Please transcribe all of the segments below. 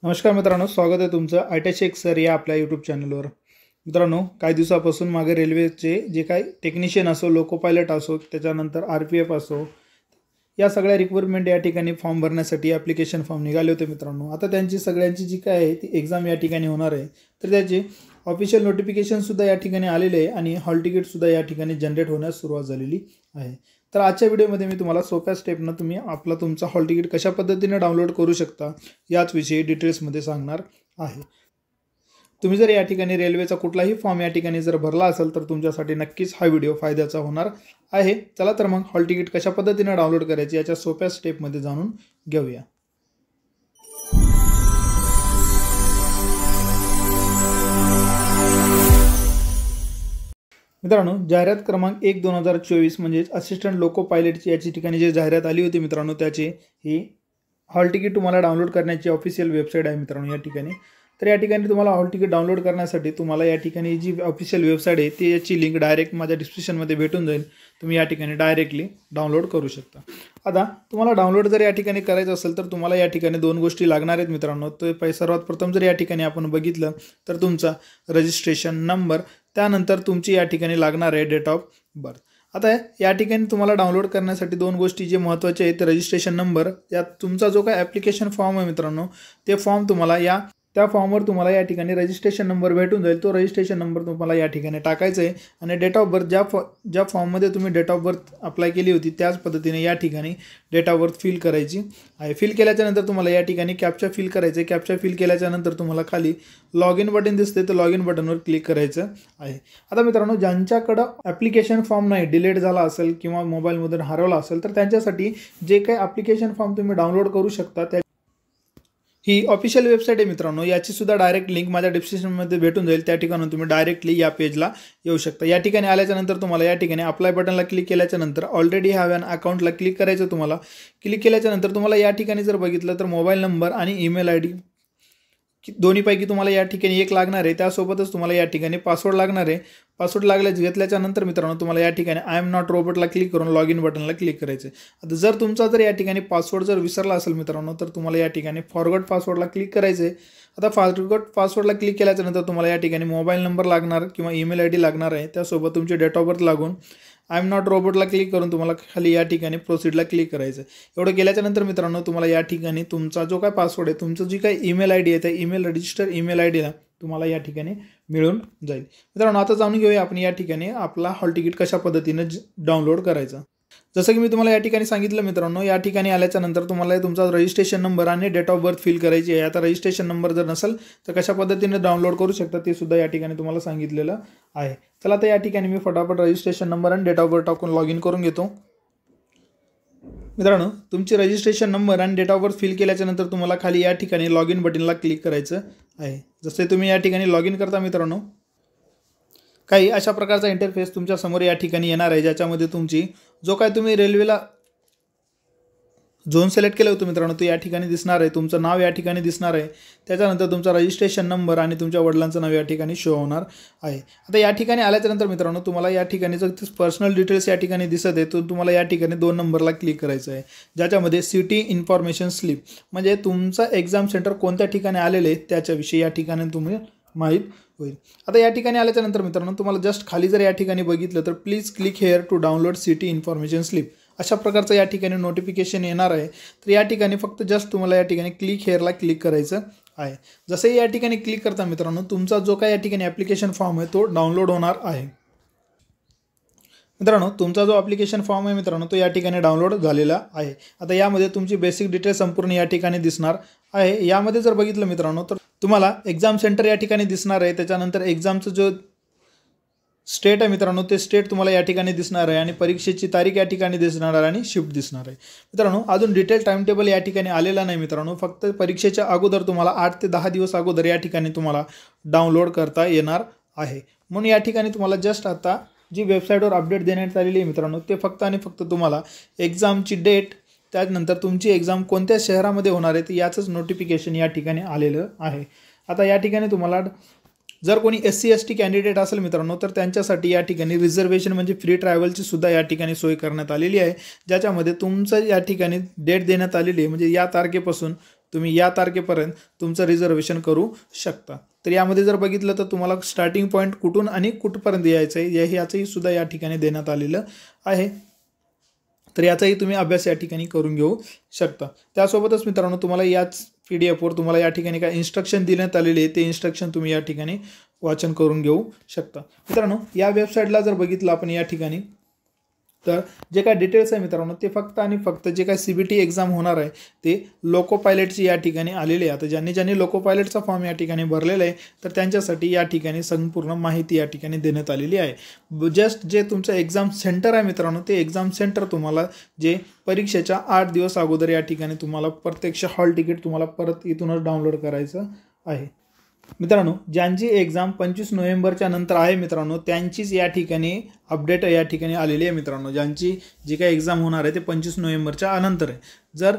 नमस्कार मित्रांनो, स्वागत आहे तुमचं आयटेक सर या आपल्या यूट्यूब चॅनलवर। मित्रांनो, काही दिवसापासून मागे रेल्वेचे जे काही टेक्निशियन असो, लोको पायलट असो, त्याच्यानंतर आरपीएफ असो, या सगळ्या रिक्वायरमेंट या ठिकाणी फॉर्म भरण्यासाठी ॲप्लिकेशन फॉर्म निघाले होते मित्रांनो। आता त्यांची सगळ्यांची जी काय आहे ती एक्झाम या ठिकाणी होणार आहे, तर त्याची ऑफिशियल नोटिफिकेशनसुद्धा या ठिकाणी आलेले आहे आणि हॉल तिकीटसुद्धा या ठिकाणी जनरेट होण्यास सुरुवात झालेली आहे। तर आजच्या व्हिडिओमध्ये मी तुम्हाला सोप्या स्टेपनं तुम्ही तुमचा हॉल तिकीट कशा पद्धतीने डाउनलोड करू शकता याच विषयी डिटेल्समध्ये सांगणार आहे। तुम्ही जर या ठिकाणी रेल्वेचा कुठलाही फॉर्म या ठिकाणी जर भरला असेल तर तुमच्यासाठी नक्कीच हा व्हिडिओ फायद्याचा होणार आहे। चला तर मग हॉल तिकीट कशा पद्धतीने डाउनलोड करायचे याच्या सोप्या स्टेपमध्ये जाणून घेऊया। मित्रांनो, जाहिरात क्रमांक 1/2024 म्हणजे असिस्टंट लोको पायलटची याची ठिकाणी जी जाहिरात आली होती मित्रांनो, त्याची ही हॉल तिकीट तुम्हाला डाउनलोड करण्याची ऑफिशियल वेबसाईट आहे मित्रांनो या ठिकाणी। तर या ठिकाणी तुम्हाला हॉल तिकीट डाउनलोड करण्यासाठी तुम्हाला या ठिकाणी जी ऑफिशियल वेबसाईट आहे ती याची लिंक डायरेक्ट माझ्या डिस्क्रिप्शनमध्ये भेटून जाईल। तुम्ही या ठिकाणी डायरेक्टली डाउनलोड करू शकता। आता तुम्हाला डाउनलोड जर या ठिकाणी करायचं असेल तर तुम्हाला या ठिकाणी दोन गोष्टी लागणार आहेत मित्रांनो। तर सर्वात प्रथम जर या ठिकाणी आपण बघितलं तर तुमचा रजिस्ट्रेशन नंबर, त्यानंतर तुमची या ठिकाणी लागणार आहे डेट ऑफ बर्थ। आता या ठिकाणी तुम्हाला डाउनलोड करण्यासाठी दोन गोष्टी जे महत्त्वाचे आहेत, रजिस्ट्रेशन नंबर, यात तुमचा जो काय ॲप्लिकेशन फॉर्म आहे मित्रांनो, ते फॉर्म तुम्हाला त्या फॉर्मवर तुम्हाला या ठिकाणी रजिस्ट्रेशन नंबर भेटून जाईल। तो रजिस्ट्रेशन नंबर तुम्हाला या ठिकाणी टाकायचा आहे आणि डेट ऑफ बर्थ ज्या फॉर्ममध्ये तुम्ही डेट ऑफ बर्थ अप्लाय केली होती त्याच पद्धतीने या ठिकाणी डेट ऑफ बर्थ फिल करायची आहे। फिल केल्याच्यानंतर तुम्हाला या ठिकाणी कॅप्चा फिल करायचं आहे। कॅप्चा फिल केल्याच्यानंतर तुम्हाला खाली लॉग इन बटन दिसते, तर लॉग इन बटनवर क्लिक करायचं आहे। आता मित्रांनो, ज्यांच्याकडं ॲप्लिकेशन फॉर्म नाही, डिलीट झाला असेल किंवा मोबाईलमधून हरवला असेल तर त्यांच्यासाठी जे काही ॲप्लिकेशन फॉर्म तुम्ही डाउनलोड करू शकता ही ऑफिशियल वेबसाईट आहे मित्रांनो। याची सुद्धा डायरेक्ट लिंक माझ्या डिस्क्रिप्शनमध्ये भेटून जाईल। त्या ठिकाणी तुम्ही डायरेक्टली या पेजला येऊ शकता। या ठिकाणी आल्याच्यानंतर तुम्हाला या ठिकाणी अप्लाय बटनला क्लिक केल्याच्यानंतर ऑलरेडी हॅव ॲन अकाउंटला क्लिक करायचं। तुम्हाला क्लिक केल्याच्यानंतर तुम्हाला या ठिकाणी जर बघितलं तर मोबाईल नंबर आणि ईमेल आय डी दोन्हीपैकी तुम्हाला या ठिकाणी एक लागणार आहे। त्यासोबतच तुम्हाला या ठिकाणी पासवर्ड लागणार आहे। पासवर्ड घेतल्याच्यानंतर मित्रांनो तुम्हाला या ठिकाणी आय एम नॉट रोबोटला क्लिक करून लॉग इन बटनला क्लिक करायचं आहे। आता जर तुमचा या ठिकाणी पासवर्ड जर विसरला असेल मित्रांनो तर तुम्हाला या ठिकाणी फॉरगॉट पासवर्डला क्लिक करायचं आहे। आता फॉरगॉट पासवर्डला क्लिक केल्याच्यानंतर तुम्हाला या ठिकाणी मोबाईल नंबर लागणार किंवा ईमेल आय डी लागणार आहे। त्यासोबत तुमची डेट ऑफ बर्थ लागून आय एम नॉट रोबोटला क्लिक करून तुम्हाला खाली या ठिकाणी प्रोसीडला क्लिक करायचं आहे। एवढं केल्याच्यानंतर मित्रांनो तुम्हाला या ठिकाणी तुमचा जो काय पासवर्ड आहे, तुमचं जी काही ईमेल आय डी आहे त्या रजिस्टर ईमेल आय डीला तुम्हाला या ठिकाणी मिळून जाईल। मित्रांनो, आता जाणून घेऊया आपण या ठिकाणी आपला हॉल तिकीट कशा पद्धतीने डाउनलोड करायचा। जसं की मी तुम्हाला या ठिकाणी सांगितलं मित्रांनो, या ठिकाणी आल्याच्यानंतर तुम्हाला तुमचा रजिस्ट्रेशन नंबर आणि डेट ऑफ बर्थ फिल करायची आहे। आता रजिस्ट्रेशन नंबर जर नसेल तर कशा पद्धतीने डाउनलोड करू शकता ते सुद्धा या ठिकाणी तुम्हाला सांगितलेलं आहे। चला तर या ठिकाणी मी फटाफट रजिस्ट्रेशन नंबर आणि डेट ऑफ बर्थ टाकून लॉग इन करून घेतो। मित्रांनो, तुमची रजिस्ट्रेशन नंबर आणि डेट ऑफ बर्थ फिल केल्याच्यानंतर तुम्हाला खाली या ठिकाणी लॉग इन बटनला क्लिक करायचं आहे। जसे तुम्ही या ठिकाणी लॉग इन करता मित्रांनो, काही अशा प्रकारचा इंटरफेस तुमच्या समोर या ठिकाणी येणार आहे, ज्याच्यामध्ये तुमची जो काय तुम्ही रेल्वेला झोन सिलेक्ट केलं होतं मित्रांनो तो या ठिकाणी दिसणार आहे। तुमचं नाव या ठिकाणी दिसणार आहे। त्याच्यानंतर तुमचा रजिस्ट्रेशन नंबर आणि तुमच्या वडिलांचं नाव या ठिकाणी शो होणार आहे। आता या ठिकाणी आल्याच्यानंतर मित्रांनो तुम्हाला या ठिकाणी जर पर्सनल डिटेल्स या ठिकाणी दिसत आहे तर तुम्हाला या ठिकाणी 2 नंबरला क्लिक करायचं आहे, ज्याच्यामध्ये सिटी इन्फॉर्मेशन स्लिप म्हणजे तुमचं एक्झाम सेंटर कोणत्या ठिकाणी आलेले आहे त्याच्याविषयी या ठिकाणी तुम्ही माहीत होईल। आता या ठिकाणी आल्याच्यानंतर मित्रांनो तुम्हाला जस्ट खाली जर या ठिकाणी बघितलं तर please click here to download city information slip अशा प्रकारचं या ठिकाणी नोटिफिकेशन येणार आहे। तर या ठिकाणी फक्त जस्ट तुम्हाला या ठिकाणी क्लिक हेअरला क्लिक करायचं आहे। जसंही या ठिकाणी क्लिक करता मित्रांनो तुमचा जो काय या ठिकाणी ॲप्लिकेशन फॉर्म आहे तो डाउनलोड होणार आहे। मित्रांनो, तुमचा जो ॲप्लिकेशन फॉर्म आहे मित्रांनो तो या ठिकाणी डाउनलोड झालेला आहे। आता यामध्ये तुमची बेसिक डिटेल्स संपूर्ण या ठिकाणी दिसणार आहे। यामध्ये जर बघितलं मित्रांनो तर तुम्हाला एक्झाम सेंटर या ठिकाणी दिसणार आहे। त्याच्यानंतर एक्झामचं जो स्टेट आहे मित्रांनो ते स्टेट तुम्हाला या ठिकाणी दिसणार आहे आणि परीक्षेची तारीख या ठिकाणी दिसणार आहे आणि शिफ्ट दिसणार आहे। मित्रांनो, अजून डिटेल टाइम टेबल या ठिकाणी आलेला नाही मित्रांनो, फक्त परीक्षेच्या अगोदर तुम्हाला 8 ते 10 दिवस अगोदर या ठिकाणी तुम्हाला डाउनलोड करता येणार आहे। म्हणून या ठिकाणी तुम्हाला जस्ट आता जी वेबसाईटवर अपडेट देण्यात आलेली आहे मित्रांनो ते फक्त आणि फक्त तुम्हाला एक्झामची डेट, त्यानंतर तुमची एक्झाम कोणत्या शहरामध्ये होणार आहे याचंच नोटिफिकेशन या ठिकाणी आलेलं आहे। आता या ठिकाणी तुम्हाला जर कोणी SC ST कॅन्डिडेट असेल मित्रांनो तर त्यांच्यासाठी या ठिकाणी रिझर्वेशन म्हणजे फ्री ट्रॅव्हलची सुद्धा या ठिकाणी सोय करण्यात आलेली आहे, ज्याच्यामध्ये तुमचं या ठिकाणी डेट देण्यात आलेली आहे, म्हणजे या तारखेपासून तुम्ही या तारखेपर्यंत तुमचं रिझर्वेशन करू शकता। तर यामध्ये जर बघितलं तर तुम्हाला स्टार्टिंग पॉईंट कुठून आणि कुठपर्यंत यायचं आहे याचंही सुद्धा या ठिकाणी देण्यात आलेलं आहे। तर याचाही तुम्ही अभ्यास या ठिकाणी करून घेऊ शकता। त्यासोबतच मित्रांनो तुम्हाला याच PDF वर तुम्हाला या ठिकाणी काय इन्स्ट्रक्शन देण्यात आलेले आहे ते इन्स्ट्रक्शन तुम्ही या ठिकाणी वाचन करून घेऊ शकता। मित्रांनो या वेबसाईटला जर बघितलं आपण या ठिकाणी तर जे काय डिटेल्स आहे मित्रांनो ते फक्त आणि फक्त जे काय CBT एक्झाम होणार आहे ते लोको पायलटची या ठिकाणी आलेले आहे। आता ज्यांनी लोको पायलटचा फॉर्म या ठिकाणी भरलेला आहे तर त्यांच्यासाठी या ठिकाणी संपूर्ण माहिती या ठिकाणी देण्यात आलेली आहे। जस्ट जे तुमचं एक्झाम सेंटर आहे मित्रांनो ते एक्झाम सेंटर तुम्हाला जे परीक्षेच्या 8 दिवस अगोदर या ठिकाणी तुम्हाला प्रत्यक्ष हॉल तिकीट तुम्हाला परत इथूनच डाउनलोड करायचं आहे। मित्रांनो ज्यांची एक्झाम 25 नोव्हेंबरच्या नंतर आहे मित्रांनो त्यांचीच या ठिकाणी अपडेट या ठिकाणी आलेली आहे। मित्रांनो ज्यांची जी काही एक्झाम होणार आहे ते 25 नोव्हेंबरच्या नंतर आहे। जर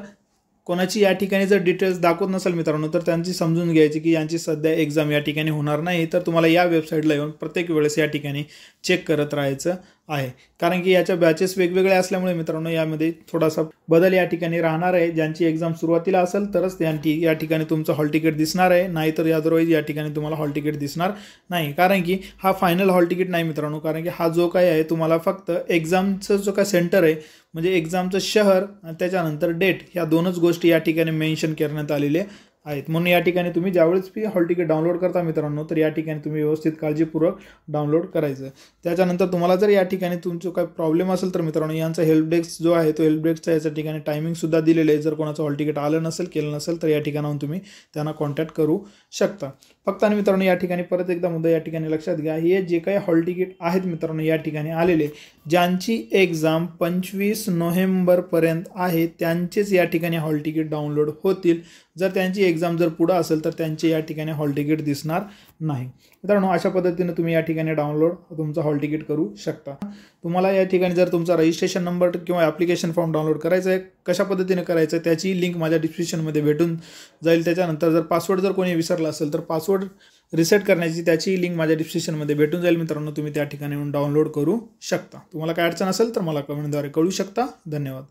कोणाची या ठिकाणी जर डिटेल्स दाखवत नसेल मित्रांनो तर त्यांची समजून घ्यायची की यांची सध्या एक्झाम या ठिकाणी होणार नाही, तर तुम्हाला या वेबसाईटला येऊन प्रत्येक वेळेस या ठिकाणी चेक करत राहायचं आहे। कारण की याच्या बॅचेस वेगवेगळे असल्यामुळे मित्रांनो यामध्ये थोडासा बदल या ठिकाणी राहणार आहे। ज्यांची एक्झाम सुरुवातीला असेल तरच या ठिकाणी तुमचं हॉल तिकीट दिसणार आहे, नाहीतर अदरवाईज या ठिकाणी तुम्हाला हॉल तिकीट दिसणार नाही। कारण की हा फायनल हॉल तिकीट नाही मित्रांनो, कारण की हा जो काय आहे तुम्हाला फक्त एक्झामचं जो काय सेंटर आहे म्हणजे एक्झामचं शहर आणि त्याच्यानंतर डेट ह्या दोनच गोष्टी या ठिकाणी मेन्शन करण्यात आलेले आहेत। म्हणून या ठिकाणी तुम्ही ज्यावेळेस हॉल तिकीट डाउनलोड करता मित्रांनो तर या ठिकाणी तुम्ही व्यवस्थित काळजीपूर्वक डाउनलोड करायचं। त्याच्यानंतर तुम्हाला जर या ठिकाणी तुमचं काही प्रॉब्लेम असेल तर मित्रांनो यांचा हेल्प डेस्क जो आहे तो हेल्प डेस्कचा याच्या ठिकाणी टायमिंग सुद्धा दिलेलं आहे। जर कोणाचं हॉल तिकीट आलं नसेल केलं नसेल तर या ठिकाणाहून तुम्ही त्यांना कॉन्टॅक्ट करू शकता। फक्त आणि मित्रांनो या ठिकाणी परत एकदा मुद्दा या ठिकाणी लक्षात घ्या, हे जे काही हॉल तिकीट आहेत मित्रांनो या ठिकाणी आलेले ज्यांची एक्झाम 25 नोव्हेंबरपर्यंत आहे त्यांचेच या ठिकाणी हॉल तिकीट डाउनलोड होतील। जर त्यांची एक्झाम जर पुढे असेल तर त्यांचे या ठिकाणी हॉल तिकीट दिसणार नाही। मित्रांनो अशा पद्धतीने तुम्ही या ठिकाणी डाउनलोड तुमचं हॉल तिकीट करू शकता। तुम्हाला या ठिकाणी जर तुमचा रजिस्ट्रेशन नंबर किंवा ॲप्लिकेशन फॉर्म डाउनलोड करायचा आहे कशा पद्धतीने करायचं आहे त्याची लिंक माझ्या डिस्क्रिप्शनमध्ये भेटून जाईल। त्याच्यानंतर जर पासवर्ड जर कोणी विसरला असेल तर पासवर्ड रिसेट करण्याची त्याची लिंक माझ्या डिस्क्रिप्शनमध्ये भेटून जाईल मित्रांनो, तुम्ही त्या ठिकाणी डाउनलोड करू शकता। तुम्हाला काय अडचण असेल तर मला कमेंटद्वारे कळू शकता। धन्यवाद।